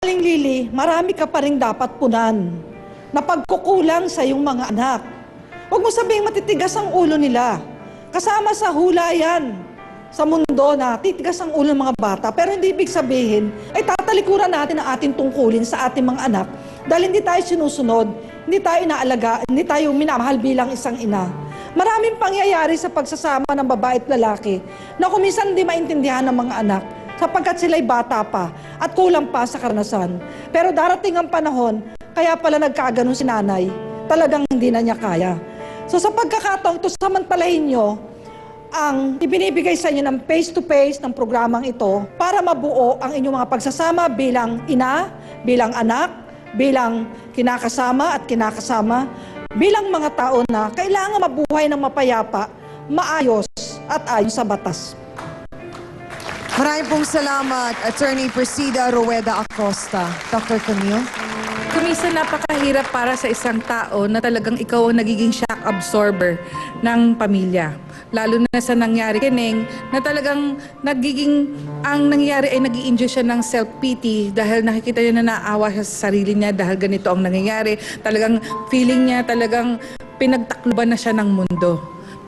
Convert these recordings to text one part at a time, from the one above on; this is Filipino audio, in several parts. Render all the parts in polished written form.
Aling Lily, marami ka pa rin dapat punan na pagkukulang sa iyong mga anak. Huwag mo sabihing matitigas ang ulo nila. Kasama sa hula yan sa mundo na titigas ang ulo ng mga bata. Pero hindi ibig sabihin ay tatalikuran natin ang ating tungkulin sa ating mga anak dahil hindi tayo sinusunod, hindi tayo inaalaga, hindi tayo minamahal bilang isang ina. Maraming pangyayari sa pagsasama ng babae at lalaki na kuminsan hindi maintindihan ng mga anak sapagkat sila'y bata pa at kulang pa sa karanasan. Pero darating ang panahon, kaya pala nagkaganon si nanay, talagang hindi na niya kaya. So sa pagkakataong ito, samantalahin nyo ang ibinibigay sa inyo ng face-to-face ng programang ito para mabuo ang inyong mga pagsasama bilang ina, bilang anak, bilang kinakasama at kinakasama, bilang mga tao na kailangan mabuhay ng mapayapa, maayos at ayon sa batas. Maraming pong salamat, Attorney Persida Rueda Acosta. Dr. Camille? Kumisa napakahirap para sa isang tao na talagang ikaw ang nagiging shock absorber ng pamilya. Lalo na sa nangyari kining na talagang ang nangyayari ay nag-i-induce siya ng self-pity dahil nakikita niya na naawa siya sa sarili niya dahil ganito ang nangyayari. Talagang feeling niya talagang pinagtakluban na siya ng mundo.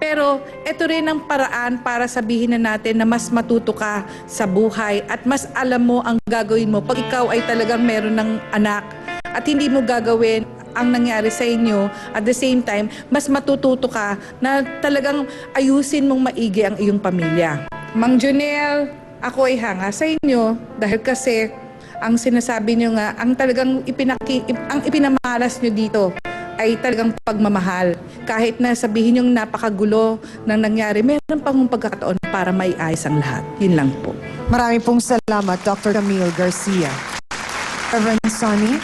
Pero ito rin ang paraan para sabihin na natin na mas matuto ka sa buhay at mas alam mo ang gagawin mo pag ikaw ay talagang meron ng anak at hindi mo gagawin ang nangyari sa inyo. At the same time, mas matututo ka na talagang ayusin mong maigi ang iyong pamilya. Mang Jonel, ako ay hanga sa inyo dahil kasi ang sinasabi niyo nga, ang talagang ipinamalas niyo dito ay talagang pagmamahal. Kahit na sabihin yung napakagulo ng nangyari, meron pang pagkakataon para maiayos ang lahat. Yun lang po. Maraming pong salamat, Dr. Camille Garcia. Reverend Sonny?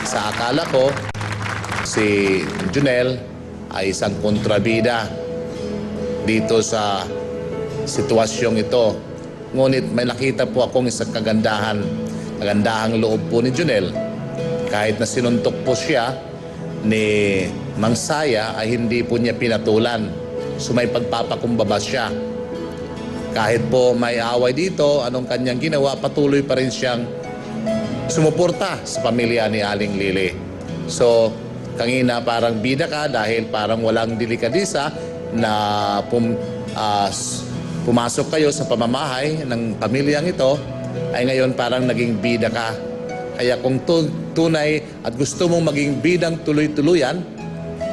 Sa akala ko, si Junel ay isang kontrabida dito sa sitwasyong ito. Ngunit may nakita po akong isang kagandahang loob po ni Junel. Kahit na sinuntok po siya ni Mang Saya ay hindi po niya pinatulan. So may pagpapakumbaba siya. Kahit po may away dito, anong kanyang ginawa, patuloy pa rin siyang sumuporta sa pamilya ni Aling Lily. So, kanina parang bida ka dahil parang walang delikadisa na pumasok kayo sa pamamahay ng pamilyang ito, ay ngayon parang naging bida ka. Kaya kung tunay at gusto mong maging bidang tuloy-tuluyan,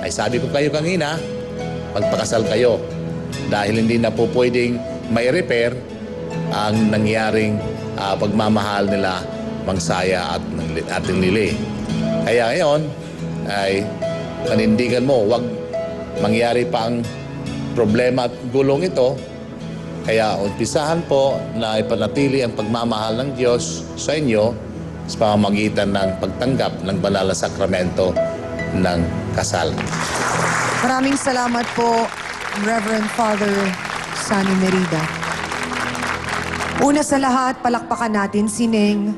ay sabi ko kayo kanina, magpakasal kayo. Dahil hindi na po pwedeng mai-repair ang nangyaring pagmamahal nila Mang Saya at Aling Lily. Kaya ngayon ay panindigan mo, huwag mangyari pa ang problema at gulong ito. Kaya umpisahan po na ipanatili ang pagmamahal ng Diyos sa inyo sa pamamagitan ng pagtanggap ng banal na sakramento ng kasal. Maraming salamat po, Reverend Father Sunny Merida. Una sa lahat, palakpakan natin si Ning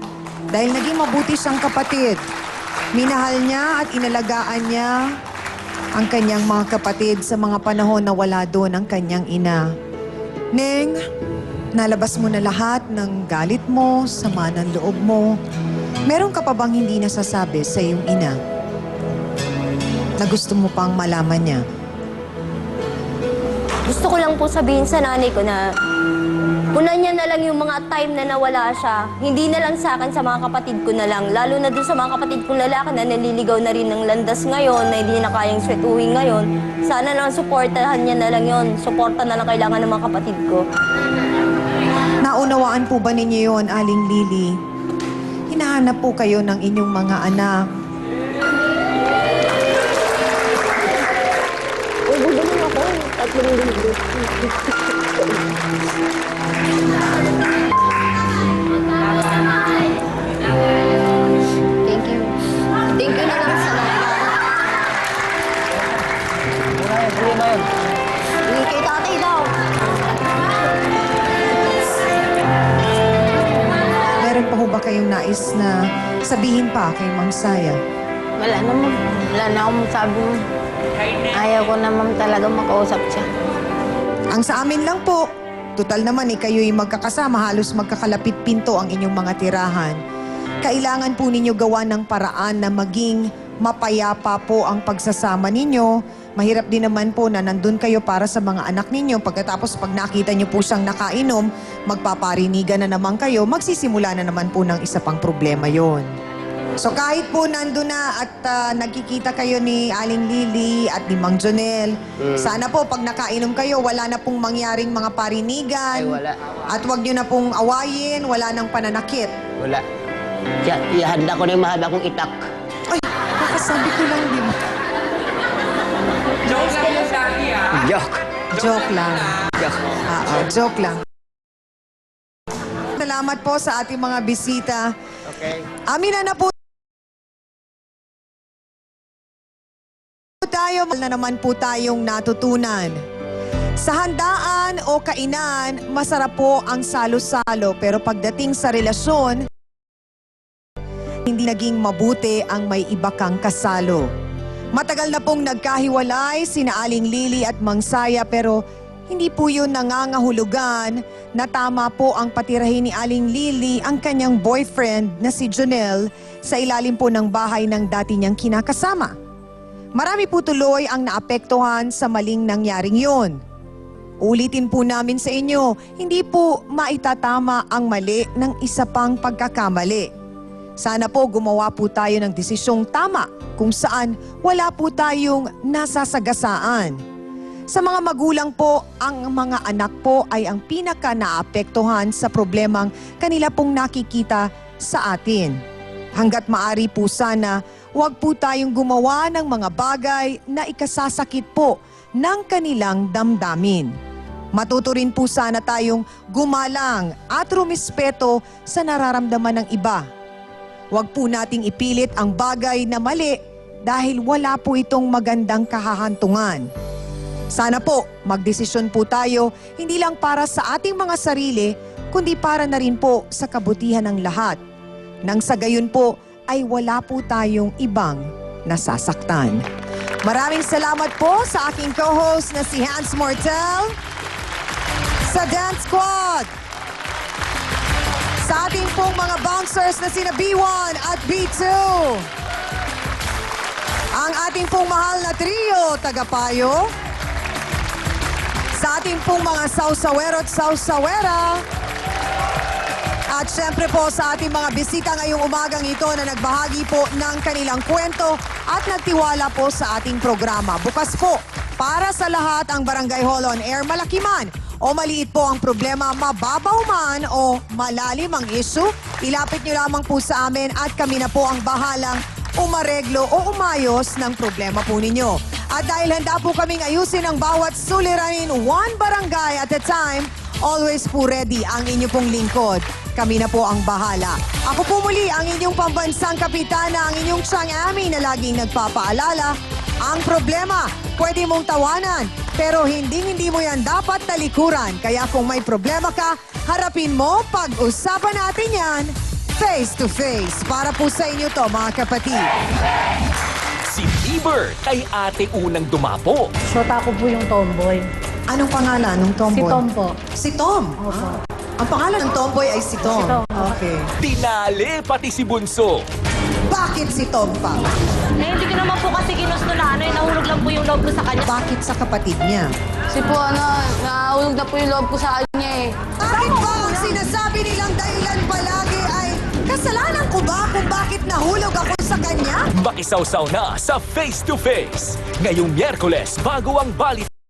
dahil naging mabuti siyang kapatid. Minahal niya at inalagaan niya ang kanyang mga kapatid sa mga panahon na wala doon ang kanyang ina. Ning, nalabas mo na lahat ng galit mo, sama ng loob mo. Meron ka pa bang hindi nasasabi sa iyong ina na gusto mo pang malaman niya? Gusto ko lang po sabihin sa nanay ko na unan niya na lang yung mga time na nawala siya. Hindi na lang sa akin, sa mga kapatid ko na lang. Lalo na doon sa mga kapatid kong lalaki na naliligaw na rin ng landas ngayon, na hindi na kayang swetuhin ngayon. Sana lang supportahan niya na lang yon. Suporta na lang kailangan ng mga kapatid ko. Naunawaan po ba ninyo yun, Aling Lily? Hinahanap po kayo ng inyong mga anak. Uy, bulo naman ako. Tatlong linggo. Thank you. Thank you na lang sa lahat. Kay tatay daw. Meron pa ho ba kayong nais na sabihin pa kay Mang Saya? Wala naman. Wala na akong sabi mo. Ayaw ko naman talaga makausap siya. Ang sa amin lang po, total naman kayo'y magkakasama, halos magkakalapit pinto ang inyong mga tirahan. Kailangan po ninyo gawa ng paraan na maging mapayapa po ang pagsasama ninyo. Mahirap din naman po na nandun kayo para sa mga anak ninyo. Pagkatapos pag nakita nyo po siyang nakainom, magpaparinigan na naman kayo, magsisimula na naman po ng isa pang problema yon. So kahit po nandun na at nagkikita kayo ni Aling Lily at ni Mang Jonel, sana po pag nakainom kayo, wala na pong mangyaring mga parinigan. Ay, wala. At wag nyo na pong awayin, wala nang pananakit. Wala. Ihanda ko na yung mahaba kong itak. Ay, kakasabi ko lang din. Joke. Joke lang. Joke. Joke lang. Salamat po sa ating mga bisita. Okay. Amina na po tayo, na naman po tayong natutunan. Sa handaan o kainan, masarap po ang salo-salo. Pero pagdating sa relasyon, hindi naging mabuti ang may iba kang kasalo. Matagal na pong nagkahiwalay sina Aling Lily at Mang Saya, pero hindi po yun nangangahulugan na tama po ang patirahin ni Aling Lily ang kanyang boyfriend na si Jonel sa ilalim po ng bahay ng dati niyang kinakasama. Marami po tuloy ang naapektuhan sa maling nangyaring yun. Ulitin po namin sa inyo, hindi po maitatama ang mali ng isa pang pagkakamali. Sana po gumawa po tayo ng desisyong tama kung saan wala po tayong nasasagasaan. Sa mga magulang po, ang mga anak po ay ang pinaka naapektuhan sa problemang kanila pong nakikita sa atin. Hanggat maari po sana, huwag po tayong gumawa ng mga bagay na ikasasakit po ng kanilang damdamin. Matuto rin po sana tayong gumalang at rumispeto sa nararamdaman ng iba. Huwag po nating ipilit ang bagay na mali dahil wala po itong magandang kahahantungan. Sana po magdesisyon po tayo hindi lang para sa ating mga sarili, kundi para na rin po sa kabutihan ng lahat. Nang sa gayon po ay wala po tayong ibang nasasaktan. Maraming salamat po sa aking co-host na si Hans Mortel, sa Dance Squad, sa ating pong mga bouncers na sina B1 at B2, ang ating pong mahal na trio, Tagapayo, sa ating pong mga sausawero at sausawera, at syempre po sa ating mga bisita ngayong umagang ito na nagbahagi po ng kanilang kwento at nagtiwala po sa ating programa. Bukas po para sa lahat ang Barangay Hall on Air, malaki man o maliit po ang problema, mababaw man o malalim ang issue, ilapit nyo lamang po sa amin at kami na po ang bahalang umareglo o umayos ng problema po ninyo. At dahil handa po kaming ayusin ang bawat suliranin, one barangay at a time, always po ready ang inyo pong lingkod. Kami na po ang bahala. Ako po muli ang inyong pambansang kapitana, ang inyong Chang Ami na laging nagpapaalala. Ang problema, pwede mong tawanan, pero hindi mo yan dapat talikuran. Kaya kung may problema ka, harapin mo, pag-usapan natin yan face to face. Para po sa inyo to, mga kapatid. Si Bieber kay ate unang dumapo. Shota ko po yung tomboy. Anong pangalan ng tomboy? Si Tom po. Si Tom? Opo. Ang pangalan ng tomboy ay si Tom? Si Tom. Okay. Tinali pati si Bunso. Bakit si Tom pa? Eh, hindi ko naman po kasi ginusto na nahulog lang po yung loob ko sa kanya. Bakit sa kapatid niya? Kasi po nahulog na po yung loob ko sa kanya eh. Bakit ba ang sinasabi nilang dahilan palagi ay kasalanan ko ba kung bakit nahulog ako sa kanya? Makisawsaw na sa Face to Face. Ngayong Miyerkules, bago ang Bali